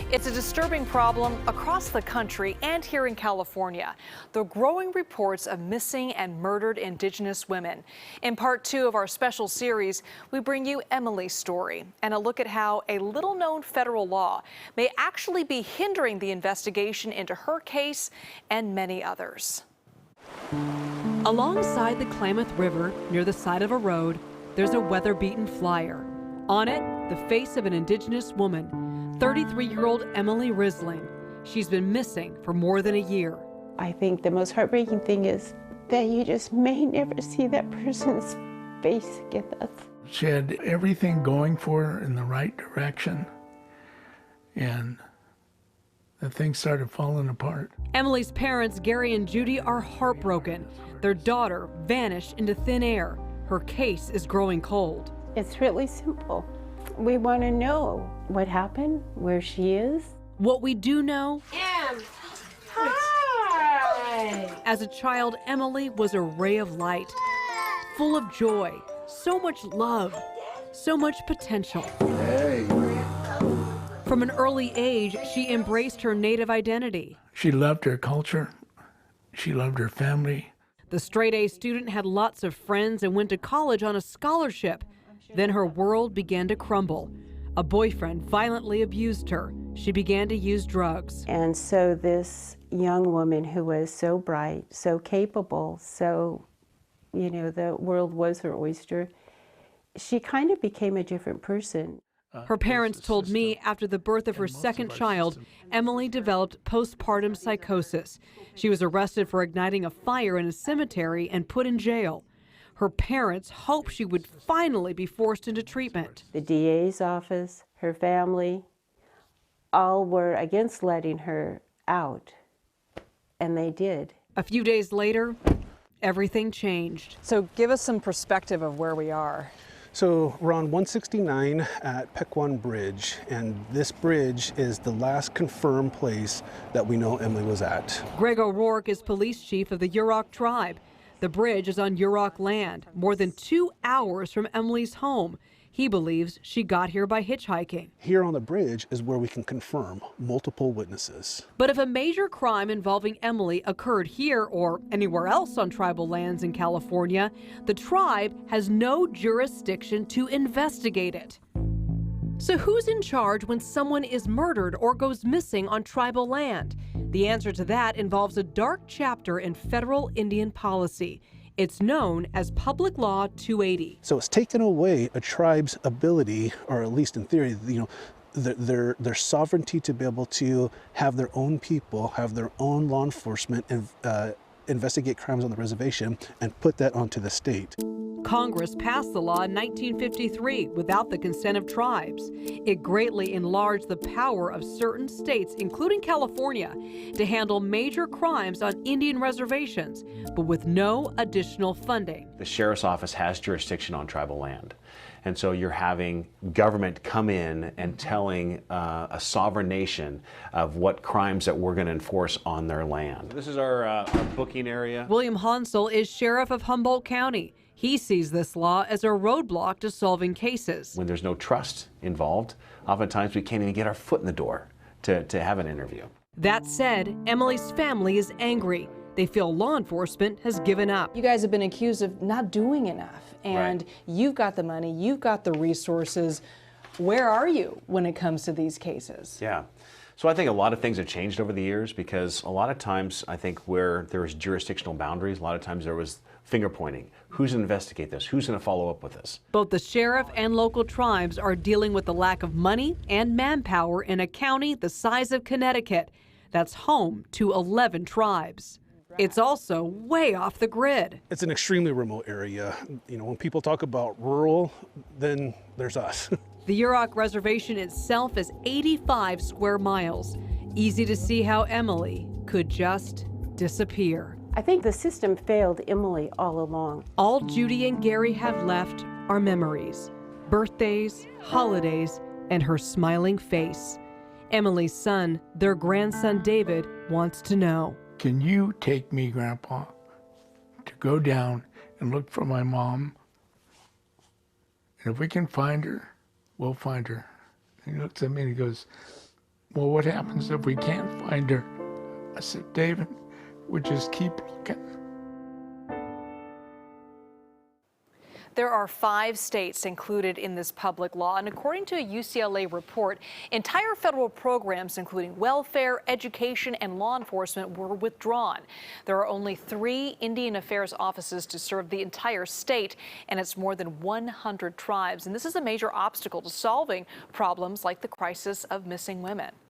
It's a disturbing problem across the country and here in California. The growing reports of missing and murdered Indigenous women. In part 2 of our special series, we bring you Emily's story and a look at how a little-known federal law may actually be hindering the investigation into her case and many others. Alongside the Klamath River, near the side of a road, there's a weather-beaten flyer. On it, the face of an Indigenous woman, 33-year-old Emily Risling. She's been missing for more than a year. I think the most heartbreaking thing is that you just may never see that person's face again. She had everything going for her in the right direction, and the things started falling apart. Emily's parents, Gary and Judy, are heartbroken. Their daughter vanished into thin air. Her case is growing cold. It's really simple. We want to know what happened, where she is. What we do know, Hi! as a child, Emily was a ray of light, full of joy, so much love, so much potential. Hey. From an early age, she embraced her Native identity. She loved her culture. She loved her family. The straight-A student had lots of friends and went to college on a scholarship. Then her world began to crumble. A boyfriend violently abused her. She began to use drugs. And so this young woman who was so bright, so capable, so, the world was her oyster, she kind of became a different person. Her parents told me after the birth of her second child, Emily developed postpartum psychosis. She was arrested for igniting a fire in a cemetery and put in jail. Her parents hoped she would finally be forced into treatment. The DA's office, her family, all were against letting her out, and they did. A few days later, everything changed. So give us some perspective of where we are. So we're on 169 at Pequon Bridge, and this bridge is the last confirmed place that we know Emily was at. Greg O'Rourke is police chief of the Yurok tribe. The bridge is on Yurok land, more than 2 hours from Emily's home. He believes she got here by hitchhiking. Here on the bridge is where we can confirm multiple witnesses. But if a major crime involving Emily occurred here or anywhere else on tribal lands in California, the tribe has no jurisdiction to investigate it. So who's in charge when someone is murdered or goes missing on tribal land? The answer to that involves a dark chapter in federal Indian policy. It's known as Public Law 280. So it's taken away a tribe's ability, or at least in theory, their sovereignty to be able to have their own people, have their own law enforcement, and investigate crimes on the reservation and put that onto the state. Congress passed the law in 1953 without the consent of tribes. It greatly enlarged the power of certain states, including California, to handle major crimes on Indian reservations, but with no additional funding. The sheriff's office has jurisdiction on tribal land. And so you're having government come in and telling a sovereign nation of what crimes that we're going to enforce on their land. This is our booking area. William Hansel is sheriff of Humboldt County. He sees this law as a roadblock to solving cases. When there's no trust involved, oftentimes we can't even get our foot in the door to have an interview. That said, Emily's family is angry. They feel law enforcement has given up. You guys have been accused of not doing enough, and You've got the money, you've got the resources. Where are you when it comes to these cases? Yeah. So I think a lot of things have changed over the years, because a lot of times I think where there was jurisdictional boundaries, a lot of times there was finger pointing. Who's going to investigate this? Who's going to follow up with this? Both the sheriff and local tribes are dealing with the lack of money and manpower in a county the size of Connecticut that's home to 11 tribes. It's also way off the grid. It's an extremely remote area. When people talk about rural, then there's us. The Yurok Reservation itself is 85 square miles. Easy to see how Emily could just disappear. I think the system failed Emily all along. All Judy and Gary have left are memories, birthdays, holidays, and her smiling face. Emily's son, their grandson David, wants to know. Can you take me, Grandpa, to go down and look for my mom? And if we can find her, we'll find her. And he looks at me and he goes, well, what happens if we can't find her? I said, David, we just keep looking. There are 5 states included in this public law, and according to a UCLA report, entire federal programs, including welfare, education, and law enforcement, were withdrawn. There are only 3 Indian Affairs offices to serve the entire state, and it's more than 100 tribes. And this is a major obstacle to solving problems like the crisis of missing women.